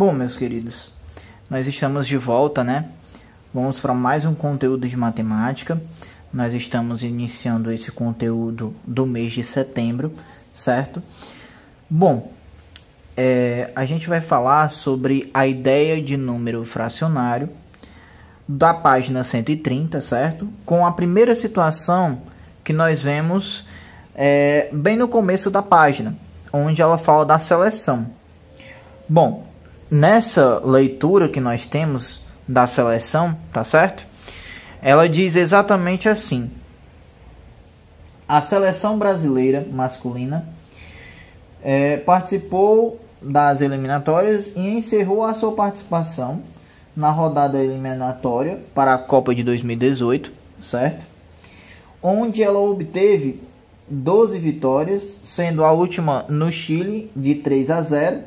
Bom, meus queridos, nós estamos de volta, né? Vamos para mais um conteúdo de matemática. Nós estamos iniciando esse conteúdo do mês de setembro, certo? Bom, a gente vai falar sobre a ideia de número fracionário da página 130, certo? Com a primeira situação que nós vemos bem no começo da página, onde ela fala da seleção. Bom, nessa leitura que nós temos da seleção, tá certo? Ela diz exatamente assim: a seleção brasileira masculina participou das eliminatórias e encerrou a sua participação na rodada eliminatória para a Copa de 2018, certo? Onde ela obteve 12 vitórias, sendo a última no Chile de 3-0,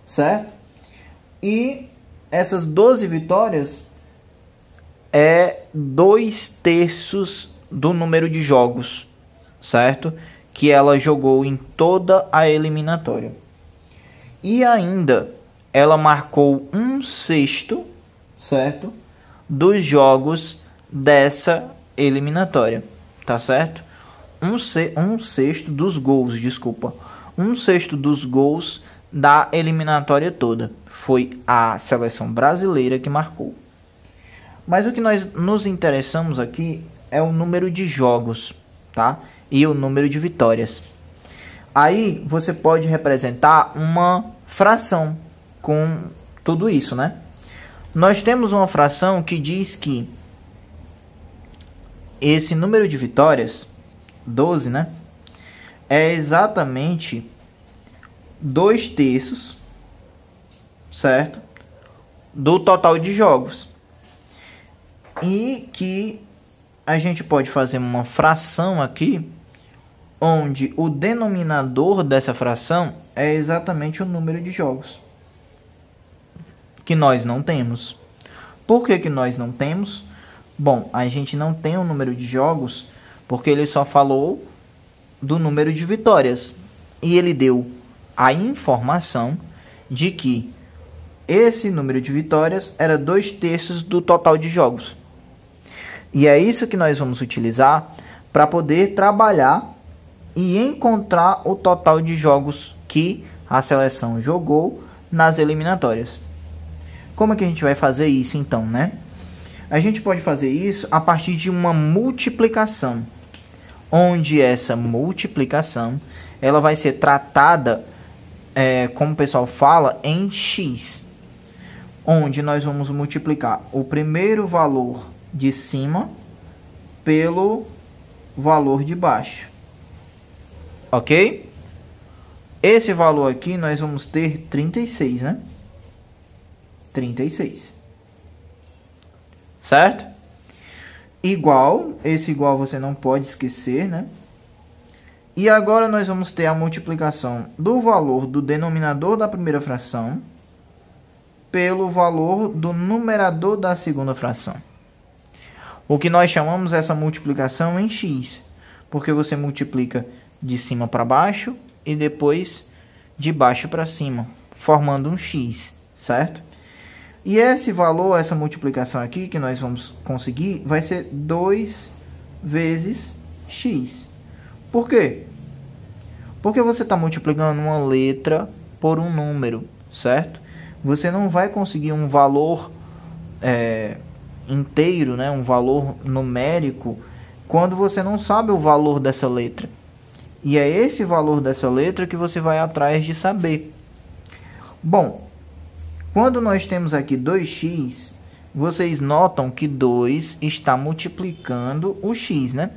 certo? E essas 12 vitórias é 2/3 do número de jogos, certo? Que ela jogou em toda a eliminatória. E ainda ela marcou 1/6, certo? Dos jogos dessa eliminatória, tá certo? 1/6 dos gols, desculpa. 1/6 dos gols da eliminatória toda foi a seleção brasileira que marcou. Mas o que nós nos interessamos aqui é o número de jogos, tá? E o número de vitórias. Aí você pode representar uma fração com tudo isso, né? Nós temos uma fração que diz que esse número de vitórias, 12, né? É exatamente 2/3, certo? Do total de jogos. E que a gente pode fazer uma fração aqui, onde o denominador dessa fração é exatamente o número de jogos, que nós não temos. Por que nós não temos? Bom, a gente não tem o número de jogos porque ele só falou do número de vitórias. E ele deu a informação de que esse número de vitórias era 2/3 do total de jogos. E é isso que nós vamos utilizar para poder trabalhar e encontrar o total de jogos que a seleção jogou nas eliminatórias. Como é que a gente vai fazer isso então, né? A gente pode fazer isso a partir de uma multiplicação, onde essa multiplicação ela vai ser tratada, como o pessoal fala, em x, onde nós vamos multiplicar o primeiro valor de cima pelo valor de baixo, ok? Esse valor aqui nós vamos ter 36, né? 36, certo? Igual, esse igual você não pode esquecer, né? E agora nós vamos ter a multiplicação do valor do denominador da primeira fração pelo valor do numerador da segunda fração. O que nós chamamos essa multiplicação em x, porque você multiplica de cima para baixo e depois de baixo para cima, formando um x, certo? E esse valor, essa multiplicação aqui que nós vamos conseguir, vai ser 2 vezes x. Por quê? Porque você está multiplicando uma letra por um número, certo? Você não vai conseguir um valor inteiro, né? Um valor numérico, quando você não sabe o valor dessa letra. E é esse valor dessa letra que você vai atrás de saber. Bom, quando nós temos aqui 2x, vocês notam que 2 está multiplicando o x, né?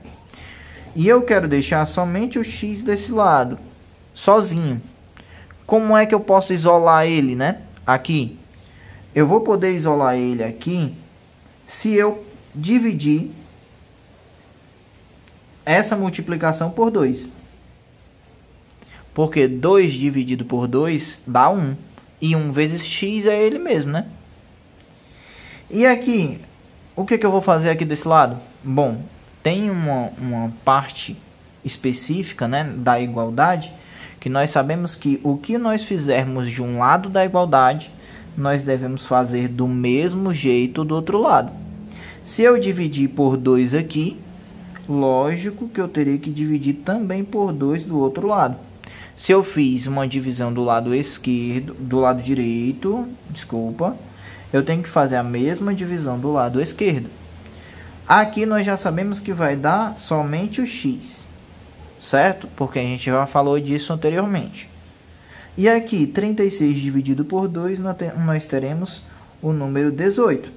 E eu quero deixar somente o x desse lado, sozinho. Como é que eu posso isolar ele, né? Aqui. Eu vou poder isolar ele aqui se eu dividir essa multiplicação por 2. Porque 2 dividido por 2 dá 1. E 1 vezes x é ele mesmo, né? E aqui, o que eu vou fazer aqui desse lado? Bom, tem uma parte específica, né, da igualdade, que nós sabemos que o que nós fizermos de um lado da igualdade nós devemos fazer do mesmo jeito do outro lado. Se eu dividir por 2 aqui, lógico que eu teria que dividir também por 2 do outro lado. Se eu fiz uma divisão do lado esquerdo, do lado direito, desculpa, eu tenho que fazer a mesma divisão do lado esquerdo. Aqui nós já sabemos que vai dar somente o x, certo? Porque a gente já falou disso anteriormente. E aqui, 36 dividido por 2, nós teremos o número 18.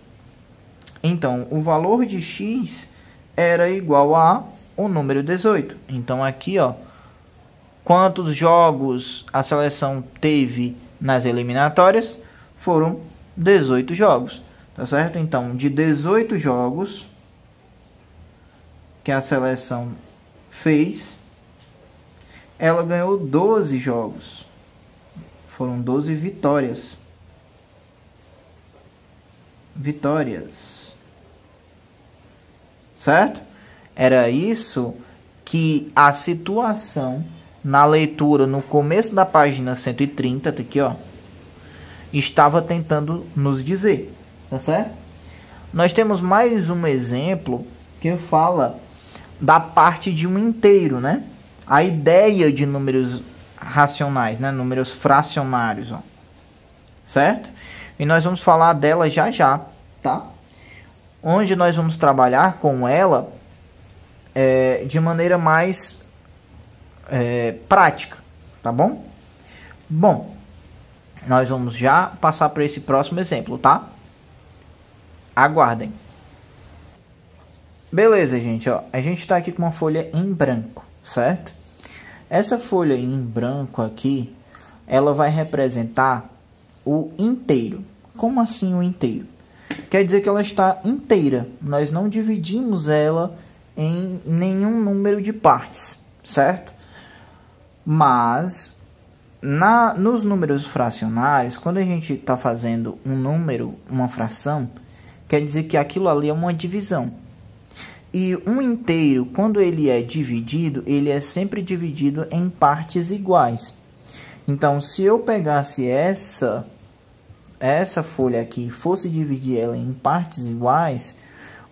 Então, o valor de x era igual a o número 18. Então, aqui, ó, quantos jogos a seleção teve nas eliminatórias? Foram 18 jogos, tá certo? Então, de 18 jogos que a seleção fez, ela ganhou 12 jogos. Foram 12 vitórias. Certo? Era isso que a situação na leitura no começo da página 130, tá aqui, ó, estava tentando nos dizer, tá certo? Nós temos mais um exemplo que fala da parte de um inteiro, né? A ideia de números racionais, né? Números fracionários, ó. Certo? E nós vamos falar dela já já, tá? Onde nós vamos trabalhar com ela de maneira mais prática, tá bom? Bom, nós vamos já passar para esse próximo exemplo, tá? Aguardem. Beleza, gente, ó. A gente está aqui com uma folha em branco, certo? Essa folha em branco aqui, ela vai representar o inteiro. Como assim o inteiro? Quer dizer que ela está inteira. Nós não dividimos ela em nenhum número de partes, certo? Mas nos números fracionários, quando a gente está fazendo um número, uma fração, quer dizer que aquilo ali é uma divisão. E um inteiro, quando ele é dividido, ele é sempre dividido em partes iguais. Então, se eu pegasse essa folha aqui e fosse dividir ela em partes iguais,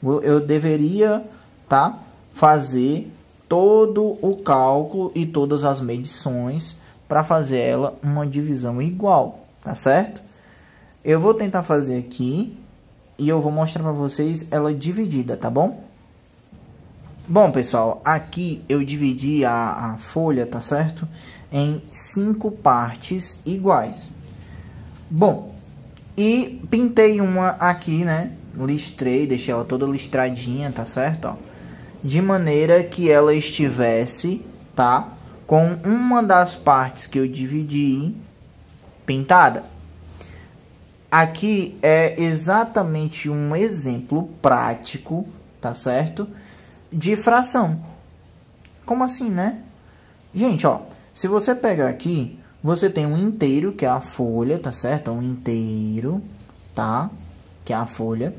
eu deveria, tá, fazer todo o cálculo e todas as medições para fazer ela uma divisão igual, tá certo? Eu vou tentar fazer aqui e eu vou mostrar para vocês ela dividida, tá bom? Bom, pessoal, aqui eu dividi a folha, tá certo? Em 5 partes iguais. Bom, e pintei uma aqui, né? Listrei, deixei ela toda listradinha, tá certo? Ó, de maneira que ela estivesse, tá? Com uma das partes que eu dividi pintada. Aqui é exatamente um exemplo prático, tá certo? De fração. Como assim, né? Gente, ó, se você pegar aqui, você tem um inteiro, que é a folha, tá certo? Um inteiro, tá? Que é a folha.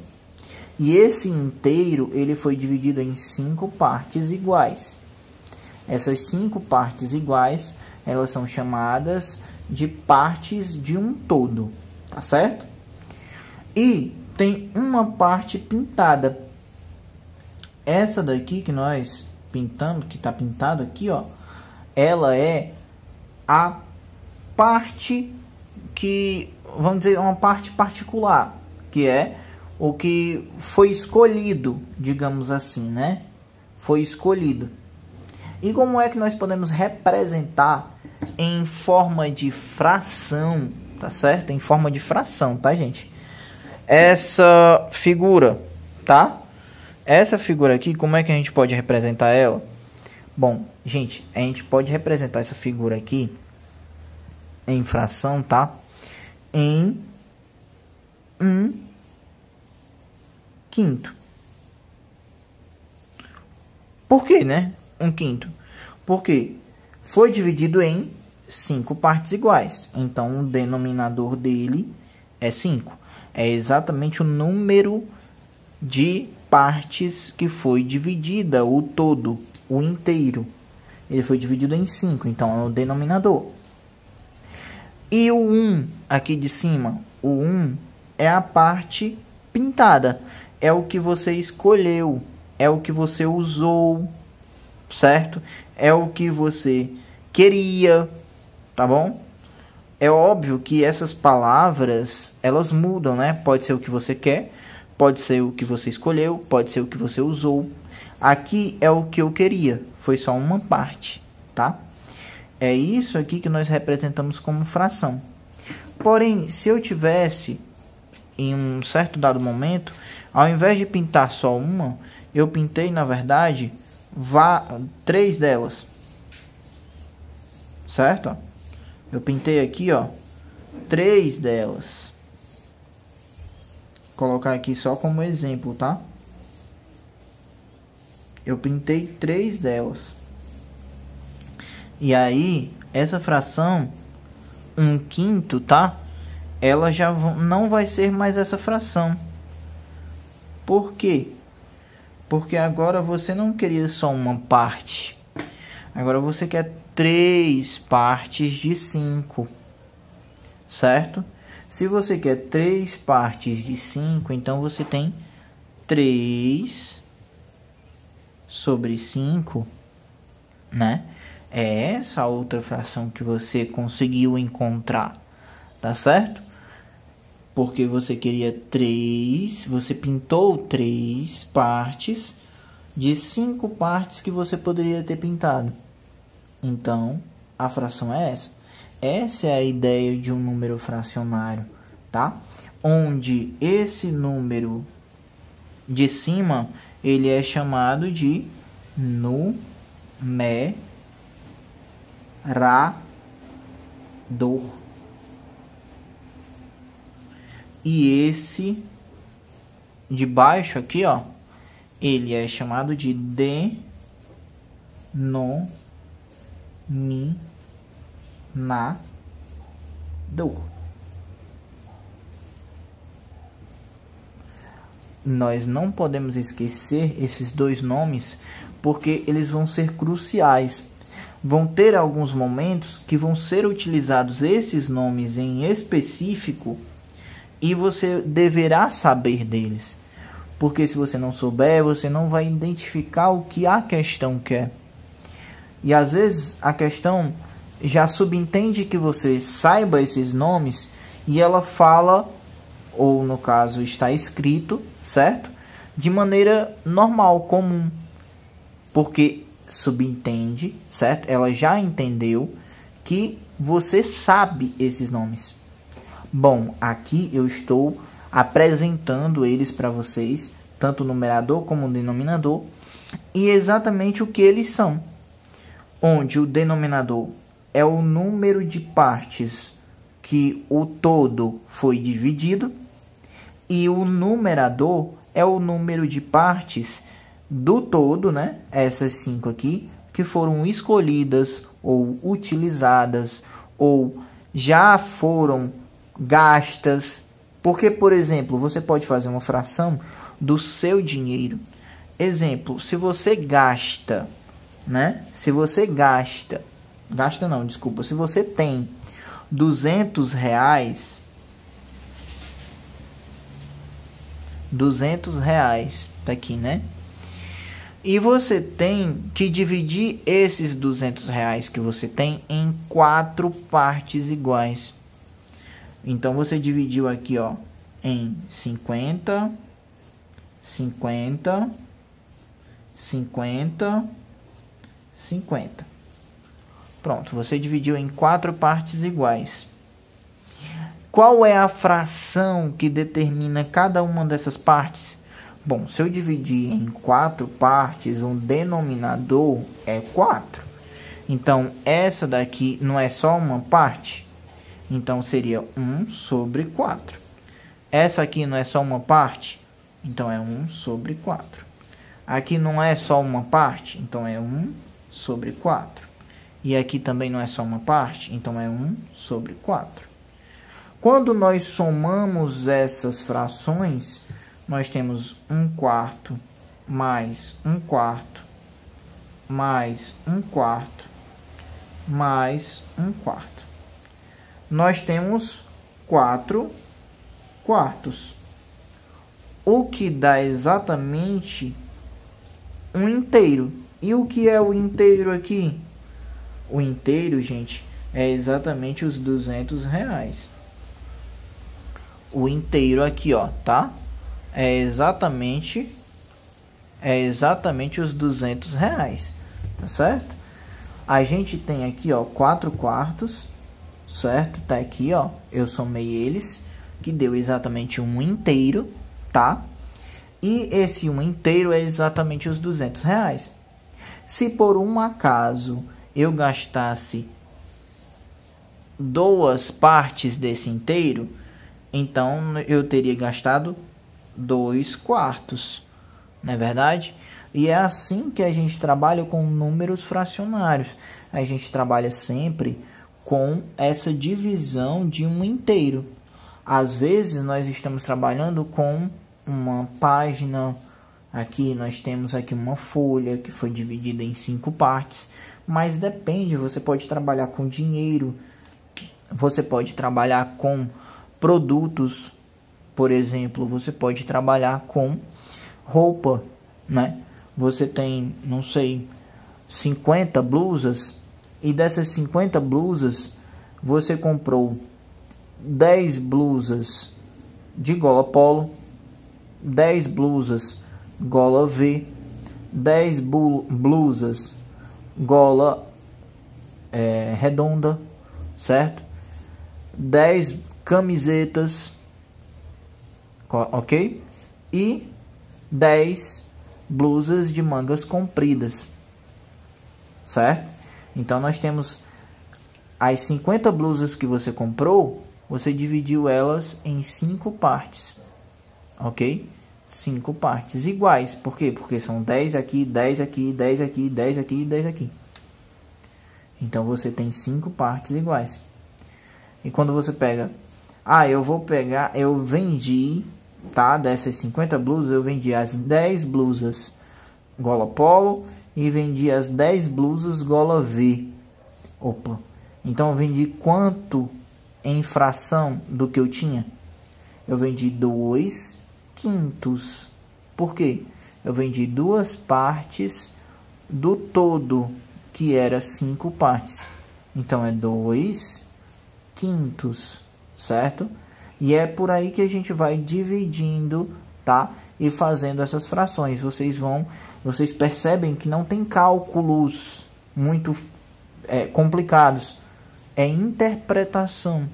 E esse inteiro, ele foi dividido em 5 partes iguais. Essas 5 partes iguais, elas são chamadas de partes de um todo, tá certo? E tem uma parte pintada. Essa daqui que nós pintamos, que está pintado aqui, ó, ela é a parte que, vamos dizer, uma parte particular, que é o que foi escolhido, digamos assim, né? Foi escolhido. E como é que nós podemos representar em forma de fração, tá certo? Em forma de fração, tá, gente? Essa figura, tá? Essa figura aqui, como é que a gente pode representar ela? Bom, gente, a gente pode representar essa figura aqui em fração, tá? Em 1/5. Por que, né? 1/5. Porque foi dividido em 5 partes iguais. Então, o denominador dele é 5. É exatamente o número de partes que foi dividida, o todo, o inteiro. Ele foi dividido em 5, então é o denominador. E o 1 aqui de cima, o 1 é a parte pintada, é o que você escolheu, é o que você usou, certo? É o que você queria, tá bom? É óbvio que essas palavras, elas mudam, né? Pode ser o que você quer, pode ser o que você escolheu, pode ser o que você usou. Aqui é o que eu queria, foi só uma parte, tá? É isso aqui que nós representamos como fração. Porém, se eu tivesse, em um certo dado momento, ao invés de pintar só uma, eu pintei, na verdade, 3 delas. Certo? Eu pintei aqui, ó, 3 delas. Vou colocar aqui só como exemplo, tá? Eu pintei 3 delas. E aí, essa fração, 1/5, tá? Ela já não vai ser mais essa fração. Por quê? Porque agora você não queria só uma parte. Agora você quer 3 partes de 5. Certo? Se você quer 3 partes de 5, então você tem 3 sobre 5, né? É essa outra fração que você conseguiu encontrar, tá certo? Porque você queria 3, você pintou 3 partes de 5 partes que você poderia ter pintado. Então, a fração é essa. Essa é a ideia de um número fracionário, tá? Onde esse número de cima, ele é chamado de numerador. E esse de baixo aqui, ó, ele é chamado de denominador. Nós não podemos esquecer esses dois nomes, porque eles vão ser cruciais. Vão ter alguns momentos que vão ser utilizados esses nomes em específico e você deverá saber deles. Porque se você não souber, você não vai identificar o que a questão quer. E às vezes a questão já subentende que você saiba esses nomes e ela fala, ou no caso está escrito, certo? De maneira normal, comum. Porque subentende, certo? Ela já entendeu que você sabe esses nomes. Bom, aqui eu estou apresentando eles para vocês, tanto o numerador como o denominador, e exatamente o que eles são. Onde o denominador é o número de partes que o todo foi dividido, e o numerador é o número de partes do todo, né? Essas 5 aqui, que foram escolhidas ou utilizadas ou já foram gastas. Porque, por exemplo, você pode fazer uma fração do seu dinheiro. Exemplo, se você gasta, né? Se você se você tem R$200, tá aqui, né? E você tem que dividir esses R$200 que você tem em 4 partes iguais. Então você dividiu aqui, ó, em 50, 50, 50, 50. Pronto, você dividiu em 4 partes iguais. Qual é a fração que determina cada uma dessas partes? Bom, se eu dividir em 4 partes, o denominador é 4. Então, essa daqui não é só uma parte? Então, seria 1 sobre 4. Essa aqui não é só uma parte? Então, é 1 sobre 4. Aqui não é só uma parte? Então, é 1 sobre 4. E aqui também não é só uma parte? Então, é 1 sobre 4. Quando nós somamos essas frações, nós temos 1/4 mais 1/4 mais 1/4 mais 1/4. nós temos 4 quartos, o que dá exatamente um inteiro. E o que é o inteiro aqui? O inteiro, gente, é exatamente os R$200. O inteiro aqui, ó, tá? É exatamente os R$200, tá certo? A gente tem aqui, ó, 4 quartos, certo? Tá aqui, ó, eu somei eles, que deu exatamente um inteiro, tá? E esse um inteiro é exatamente os R$200. Se por um acaso eu gastasse 2 partes desse inteiro, então eu teria gastado 2 quartos, não é verdade? E é assim que a gente trabalha com números fracionários. A gente trabalha sempre com essa divisão de um inteiro. Às vezes nós estamos trabalhando com uma página, aqui nós temos aqui uma folha que foi dividida em 5 partes, mas depende, você pode trabalhar com dinheiro, você pode trabalhar com produtos, por exemplo, você pode trabalhar com roupa, né? Você tem, não sei, 50 blusas, e dessas 50 blusas você comprou 10 blusas de gola polo, 10 blusas gola V, 10 blusas gola redonda, certo? 10 camisetas, ok? E 10 blusas de mangas compridas, certo? Então nós temos as 50 blusas que você comprou, você dividiu elas em 5 partes, ok? 5 partes iguais. Por quê? Porque são 10 aqui, 10 aqui, 10 aqui, 10 aqui e 10 aqui. Então você tem 5 partes iguais. E quando você pega, eu vendi, tá? Dessas 50 blusas, eu vendi as 10 blusas gola polo e vendi as 10 blusas gola V. Opa! Então eu vendi quanto em fração do que eu tinha? Eu vendi 2 quintos. Por quê? Eu vendi 2 partes do todo, que era 5 partes. Então é 2 quintos, certo? E é por aí que a gente vai dividindo, tá? E fazendo essas frações. Vocês percebem que não tem cálculos muito complicados. É interpretação,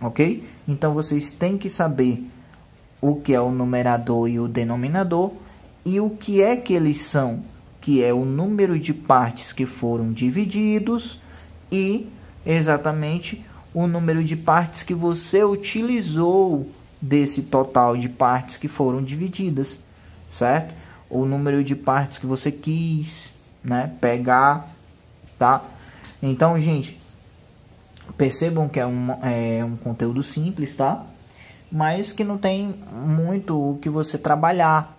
ok? Então vocês têm que saber o que é o numerador e o denominador e o que é que eles são, que é o número de partes que foram divididos e exatamente o número de partes que você utilizou desse total de partes que foram divididas, certo? O número de partes que você quis, né, pegar, tá? Então, gente, percebam que é um conteúdo simples, tá? Mas que não tem muito o que você trabalhar,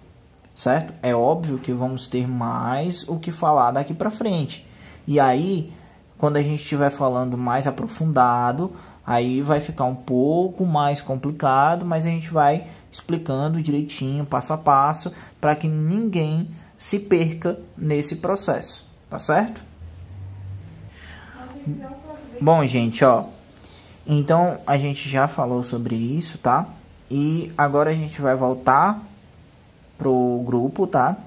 certo? É óbvio que vamos ter mais o que falar daqui para frente. E aí, quando a gente estiver falando mais aprofundado, aí vai ficar um pouco mais complicado, mas a gente vai explicando direitinho, passo a passo, para que ninguém se perca nesse processo, tá certo? Bom, gente, ó, então a gente já falou sobre isso, tá? E agora a gente vai voltar pro grupo, tá?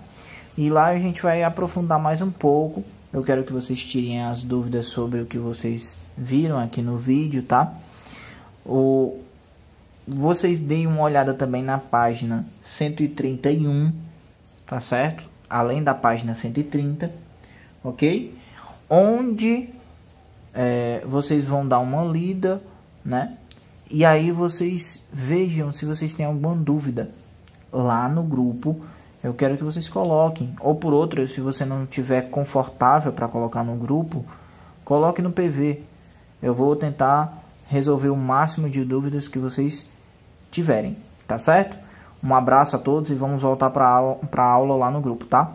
E lá a gente vai aprofundar mais um pouco. Eu quero que vocês tirem as dúvidas sobre o que vocês viram aqui no vídeo, tá? Vocês deem uma olhada também na página 131, tá certo? Além da página 130, ok? Onde vocês vão dar uma lida, né? E aí vocês vejam se vocês têm alguma dúvida lá no grupo. Eu quero que vocês coloquem, ou por outro, se você não estiver confortável para colocar no grupo, coloque no PV. Eu vou tentar resolver o máximo de dúvidas que vocês tiverem, tá certo? Um abraço a todos e vamos voltar para a aula lá no grupo, tá?